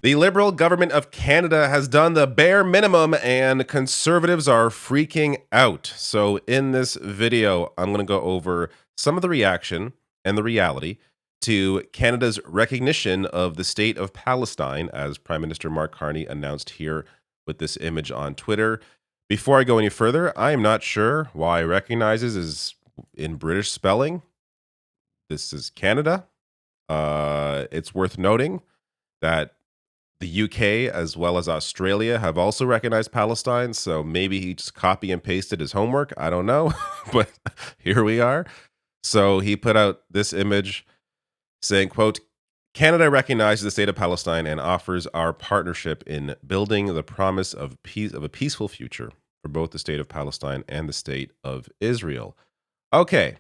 The Liberal government of Canada has done the bare minimum and conservatives are freaking out. So, in this video, I'm going to go over some of the reaction and the reality to Canada's recognition of the state of Palestine, as Prime Minister Mark Carney announced here with this image on Twitter. Before I go any further, I am not sure why recognizes is in British spelling. This is Canada. It's worth noting that the UK as well as Australia have also recognized Palestine, so maybe he just copy and pasted his homework. I don't know, but here we are. So he put out this image saying, quote, Canada recognizes the state of Palestine and offers our partnership in building the promise of peace of a peaceful future for both the state of Palestine and the state of Israel. Okay.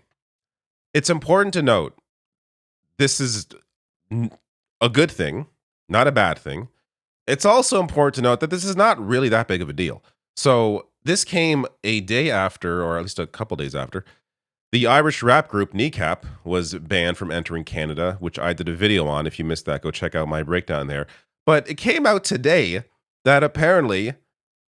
It's important to note this is a good thing, not a bad thing. It's also important to note that this is not really that big of a deal. So this came a day after, or at least a couple days after, the Irish rap group Kneecap was banned from entering Canada, which I did a video on. If you missed that, go check out my breakdown there. But it came out today that apparently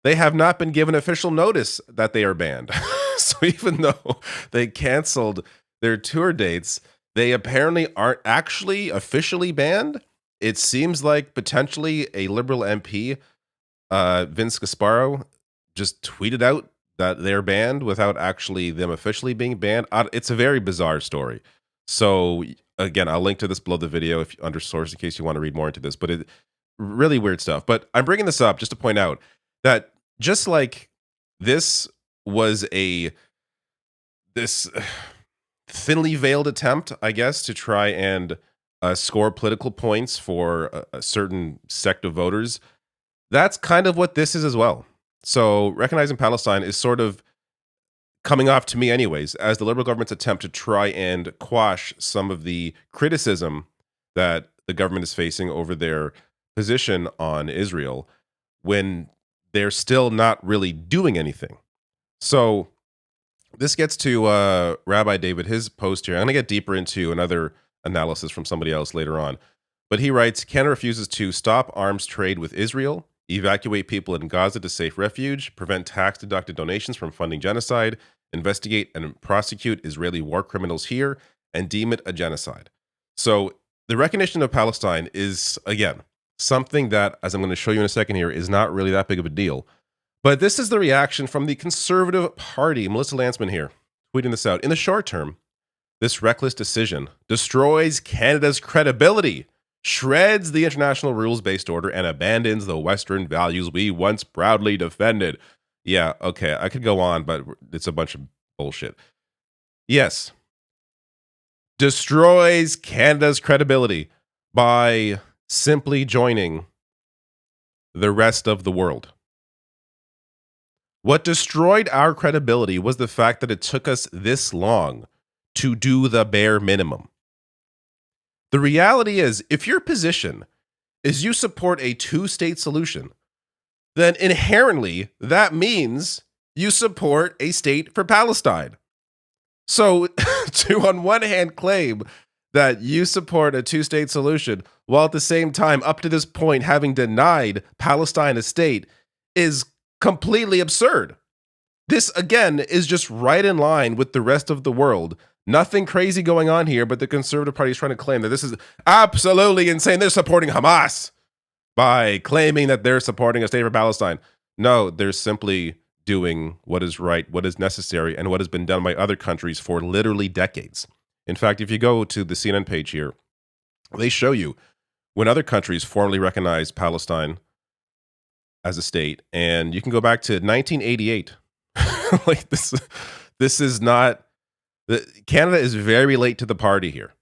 they have not been given official notice that they are banned. So even though they canceled their tour dates, they apparently aren't actually officially banned. It seems like potentially a Liberal MP, Vince Gasparo, just tweeted out that they're banned without actually them officially being banned. It's a very bizarre story. So again, I'll link to this below the video if under source in case you want to read more into this. But it really weird stuff. But I'm bringing this up just to point out that just like this was this thinly veiled attempt, I guess, to try and score political points for a certain sect of voters. That's kind of what this is as well. So recognizing Palestine is sort of coming off to me anyways as the Liberal government's attempt to try and quash some of the criticism that the government is facing over their position on Israel when they're still not really doing anything. So this gets to Rabbi David, his post here. I'm going to get deeper into another analysis from somebody else later on. But he writes, Canada refuses to stop arms trade with Israel, evacuate people in Gaza to safe refuge, prevent tax-deducted donations from funding genocide, investigate and prosecute Israeli war criminals here, and deem it a genocide. So the recognition of Palestine is, again, something that, as I'm going to show you in a second here, is not really that big of a deal. But this is the reaction from the Conservative Party. Melissa Lantsman here, tweeting this out. In the short term, this reckless decision destroys Canada's credibility, shreds the international rules-based order, and abandons the Western values we once proudly defended. Yeah, okay, I could go on, but it's a bunch of bullshit. Yes. Destroys Canada's credibility by simply joining the rest of the world. What destroyed our credibility was the fact that it took us this long to do the bare minimum. The reality is, if your position is you support a two-state solution, then inherently that means you support a state for Palestine. So to, on one hand, claim that you support a two-state solution while at the same time, up to this point, having denied Palestine a state is completely absurd. This, again, is just right in line with the rest of the world. Nothing crazy going on here, but the Conservative Party is trying to claim that this is absolutely insane. They're supporting Hamas by claiming that they're supporting a state for Palestine. No, they're simply doing what is right, what is necessary, and what has been done by other countries for literally decades. In fact, if you go to the CNN page here, they show you when other countries formally recognized Palestine as a state, and you can go back to 1988. Like this is not. Canada is very late to the party here.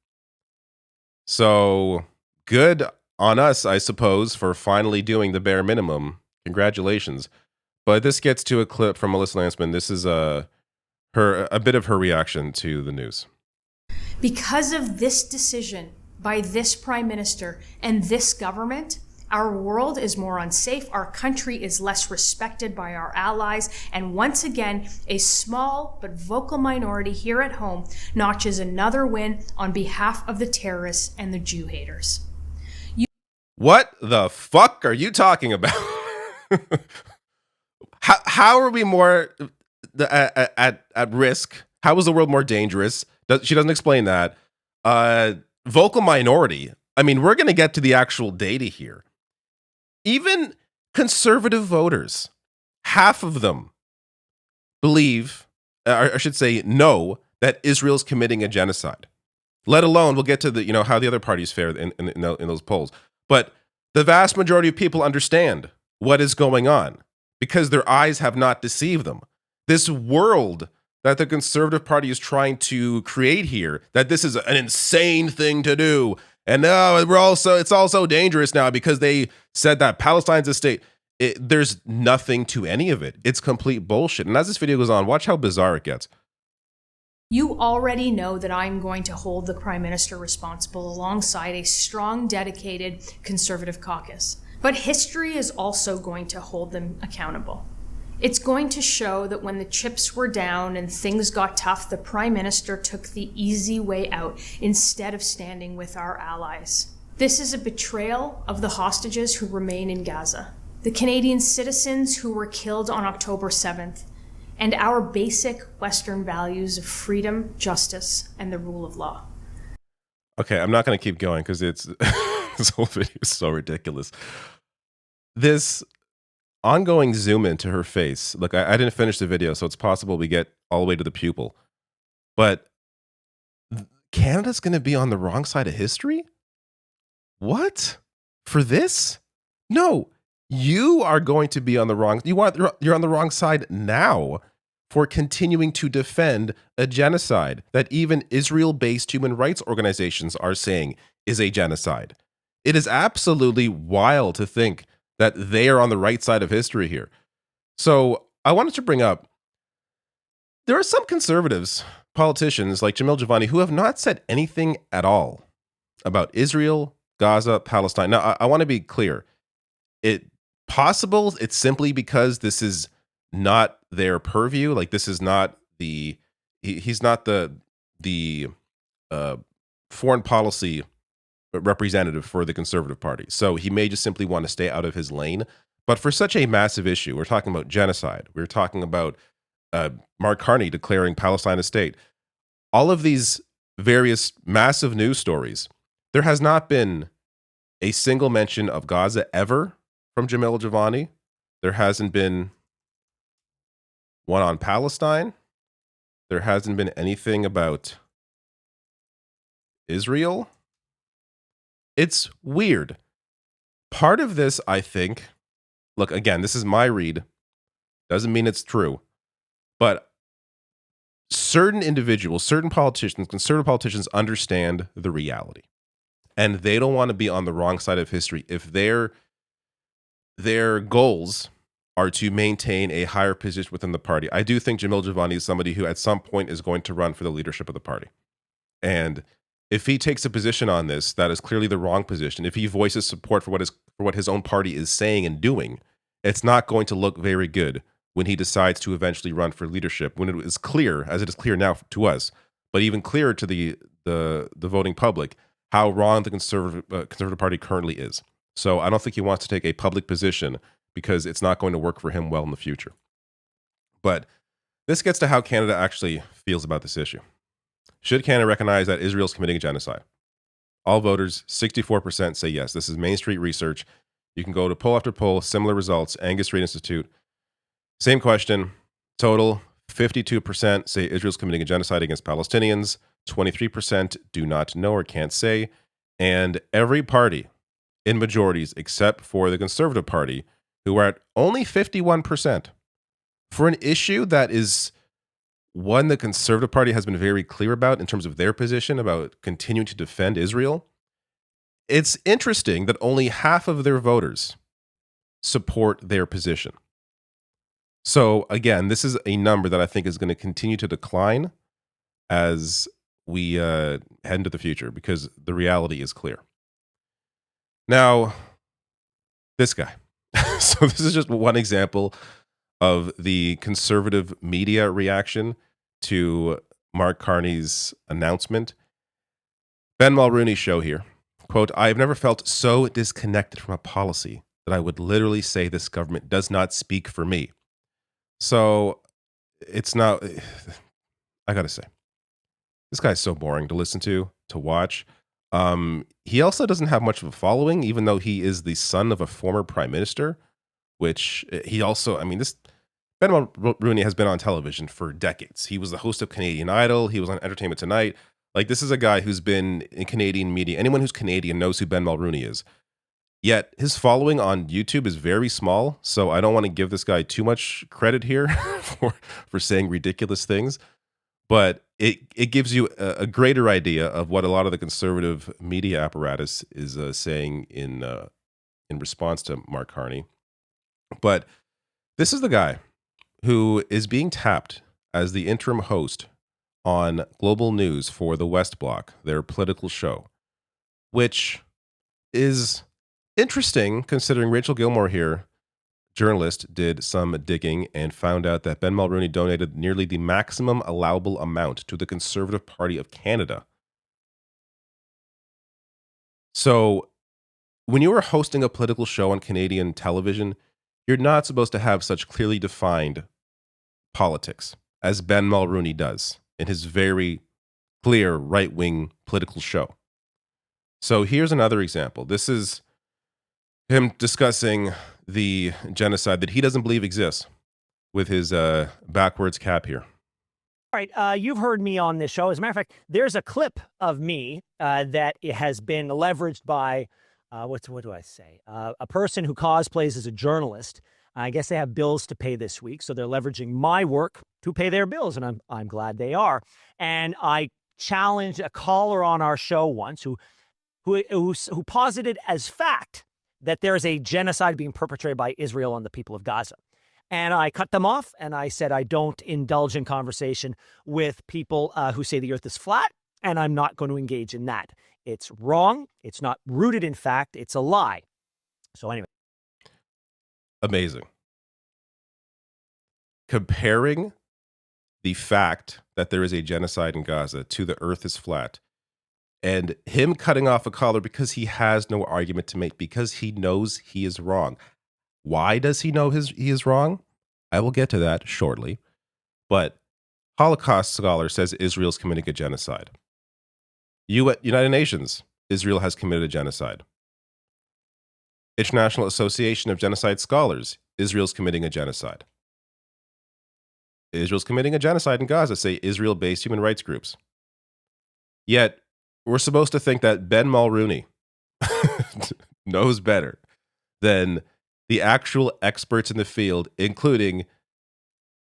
So good on us, I suppose, for finally doing the bare minimum. Congratulations. But this gets to a clip from Melissa Lantsman. This is a bit of her reaction to the news. Because of this decision by this prime minister and this government, our world is more unsafe, our country is less respected by our allies, and once again, a small but vocal minority here at home notches another win on behalf of the terrorists and the Jew haters. What the fuck are you talking about? How are we more at risk? How is the world more dangerous? She doesn't explain that. Vocal minority. I mean, we're going to get to the actual data here. Even conservative voters, half of them believe, or I should say, know that Israel's committing a genocide. Let alone, we'll get to the how the other parties fare in those polls. But the vast majority of people understand what is going on because their eyes have not deceived them. This world that the Conservative Party is trying to create here, that this is an insane thing to do, and now it's also dangerous now because they said that Palestine's a state. There's nothing to any of it. It's complete bullshit. And as this video goes on, watch how bizarre it gets. You already know that I'm going to hold the Prime Minister responsible alongside a strong, dedicated Conservative caucus. But history is also going to hold them accountable. It's going to show that when the chips were down and things got tough, the Prime Minister took the easy way out instead of standing with our allies. This is a betrayal of the hostages who remain in Gaza, the Canadian citizens who were killed on October 7th, and our basic Western values of freedom, justice, and the rule of law. Okay, I'm not going to keep going because it's this whole video is so ridiculous. This ongoing zoom into her face. Look, I didn't finish the video, so it's possible we get all the way to the pupil. But Canada's going to be on the wrong side of history? What? For this? No. You are going to be on the wrong. You're on the wrong side now for continuing to defend a genocide that even Israel-based human rights organizations are saying is a genocide. It is absolutely wild to think that they are on the right side of history here. So I wanted to bring up, there are some conservatives, politicians like Jamil Javani, who have not said anything at all about Israel, Gaza, Palestine. Now, I want to be clear. It's simply because this is not their purview. Like, this is not he's not the foreign policy representative for the Conservative Party. So he may just simply want to stay out of his lane. But for such a massive issue, we're talking about genocide. We're talking about Mark Carney declaring Palestine a state. All of these various massive news stories, there has not been a single mention of Gaza ever from Jamil Javani. There hasn't been one on Palestine. There hasn't been anything about Israel. It's weird. Part of this, I think, look, again, this is my read. Doesn't mean it's true. But certain individuals, certain politicians, conservative politicians understand the reality. And they don't want to be on the wrong side of history if their goals are to maintain a higher position within the party. I do think Jamil Javani is somebody who at some point is going to run for the leadership of the party. And if he takes a position on this that is clearly the wrong position, if he voices support for what his own party is saying and doing, it's not going to look very good when he decides to eventually run for leadership, when it is clear, as it is clear now to us, but even clearer to the voting public, how wrong the Conservative Party currently is. So I don't think he wants to take a public position because it's not going to work for him well in the future. But this gets to how Canada actually feels about this issue. Should Canada recognize that Israel is committing a genocide? All voters, 64% say yes. This is Main Street research. You can go to poll after poll, similar results, Angus Reid Institute. Same question. Total, 52% say Israel's committing a genocide against Palestinians. 23% do not know or can't say. And every party in majorities, except for the Conservative Party, who are at only 51%, for an issue that is one the Conservative Party has been very clear about in terms of their position about continuing to defend Israel. It's interesting that only half of their voters support their position. So again, this is a number that I think is going to continue to decline as we head into the future because the reality is clear. Now, this guy. So this is just one example of the conservative media reaction to Mark Carney's announcement. Ben Mulrooney's show here Quote, I have never felt so disconnected from a policy that I would literally say this government does not speak for me. So it's not, I gotta say, this guy's so boring to listen to watch. He also doesn't have much of a following, even though he is the son of a former prime minister, which he also, I mean, this Ben Rooney has been on television for decades. He was the host of Canadian Idol. He was on Entertainment Tonight. Like, this is a guy who's been in Canadian media. Anyone who's Canadian knows who Ben Mulrooney is. Yet his following on YouTube is very small, so I don't want to give this guy too much credit here for saying ridiculous things. But it gives you a greater idea of what a lot of the conservative media apparatus is saying in response to Mark Carney. But this is the guy who is being tapped as the interim host on Global News for the West Block, their political show, which is interesting considering Rachel Gilmore here, journalist, did some digging and found out that Ben Mulrooney donated nearly the maximum allowable amount to the Conservative Party of Canada. So when you are hosting a political show on Canadian television, you're not supposed to have such clearly defined politics as Ben Mulrooney does in his very clear right-wing political show. So here's another example. This is him discussing the genocide that he doesn't believe exists with his backwards cap here. All right, you've heard me on this show. As a matter of fact, there's a clip of me that it has been leveraged by, what do I say? A person who cosplays as a journalist. I guess they have bills to pay this week, so they're leveraging my work to pay their bills, and I'm glad they are. And I challenged a caller on our show once who posited as fact that there is a genocide being perpetrated by Israel on the people of Gaza. And I cut them off, and I said I don't indulge in conversation with people who say the earth is flat, and I'm not going to engage in that. It's wrong. It's not rooted in fact. It's a lie. So anyway. Amazing. Comparing the fact that there is a genocide in Gaza to the earth is flat, and him cutting off a caller because he has no argument to make, because he knows he is wrong. Why does he know he is wrong? I will get to that shortly. But Holocaust scholar says Israel's committing a genocide. United Nations, Israel has committed a genocide. International Association of Genocide Scholars, Israel's committing a genocide. Israel's committing a genocide in Gaza, say Israel-based human rights groups. Yet, we're supposed to think that Ben Mulrooney knows better than the actual experts in the field, including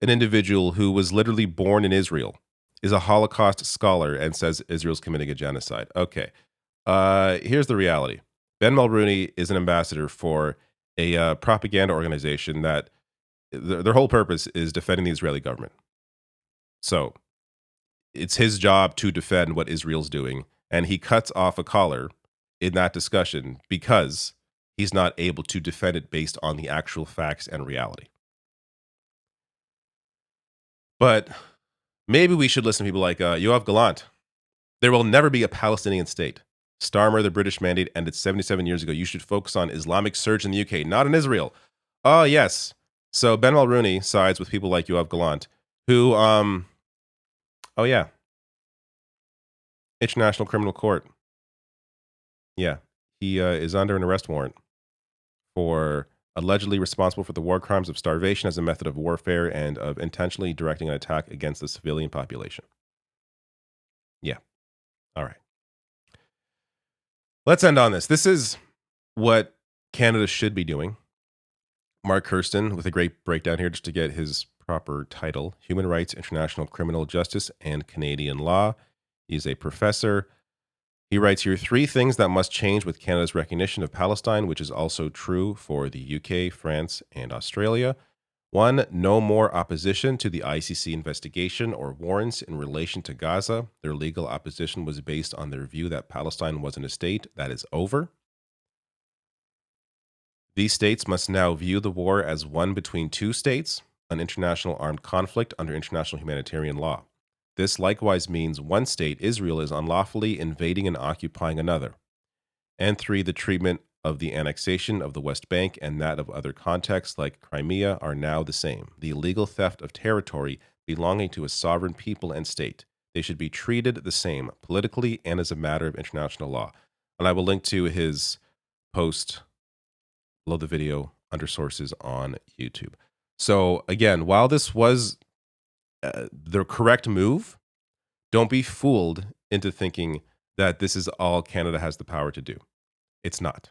an individual who was literally born in Israel, is a Holocaust scholar, and says Israel's committing a genocide. Okay, here's the reality. Ben Mulrooney is an ambassador for a propaganda organization that their whole purpose is defending the Israeli government. So it's his job to defend what Israel's doing, and he cuts off a caller in that discussion because he's not able to defend it based on the actual facts and reality. But maybe we should listen to people like Yoav Gallant. There will never be a Palestinian state. Starmer, the British mandate, ended 77 years ago. You should focus on Islamic surge in the UK, not in Israel. Oh, yes. So Ben Mulrooney sides with people like Yoav Gallant, who, oh, yeah. International Criminal Court. Yeah. He is under an arrest warrant for allegedly responsible for the war crimes of starvation as a method of warfare and of intentionally directing an attack against the civilian population. Yeah. All right. Let's end on this. This is what Canada should be doing. Mark Kirsten with a great breakdown here just to get his proper title: Human Rights, International Criminal Justice, and Canadian Law. He's a professor. He writes here 3 things that must change with Canada's recognition of Palestine, which is also true for the UK, France, and Australia. 1, no more opposition to the ICC investigation or warrants in relation to Gaza. Their legal opposition was based on their view that Palestine wasn't a state. That is over. These states must now view the war as one between 2 states, an international armed conflict under international humanitarian law. This likewise means one state, Israel, is unlawfully invading and occupying another. And 3, the treatment of the annexation of the West Bank and that of other contexts like Crimea are now the same. The illegal theft of territory belonging to a sovereign people and state. They should be treated the same politically and as a matter of international law. And I will link to his post below the video under sources on YouTube. So again, while this was the correct move, don't be fooled into thinking that this is all Canada has the power to do. It's not.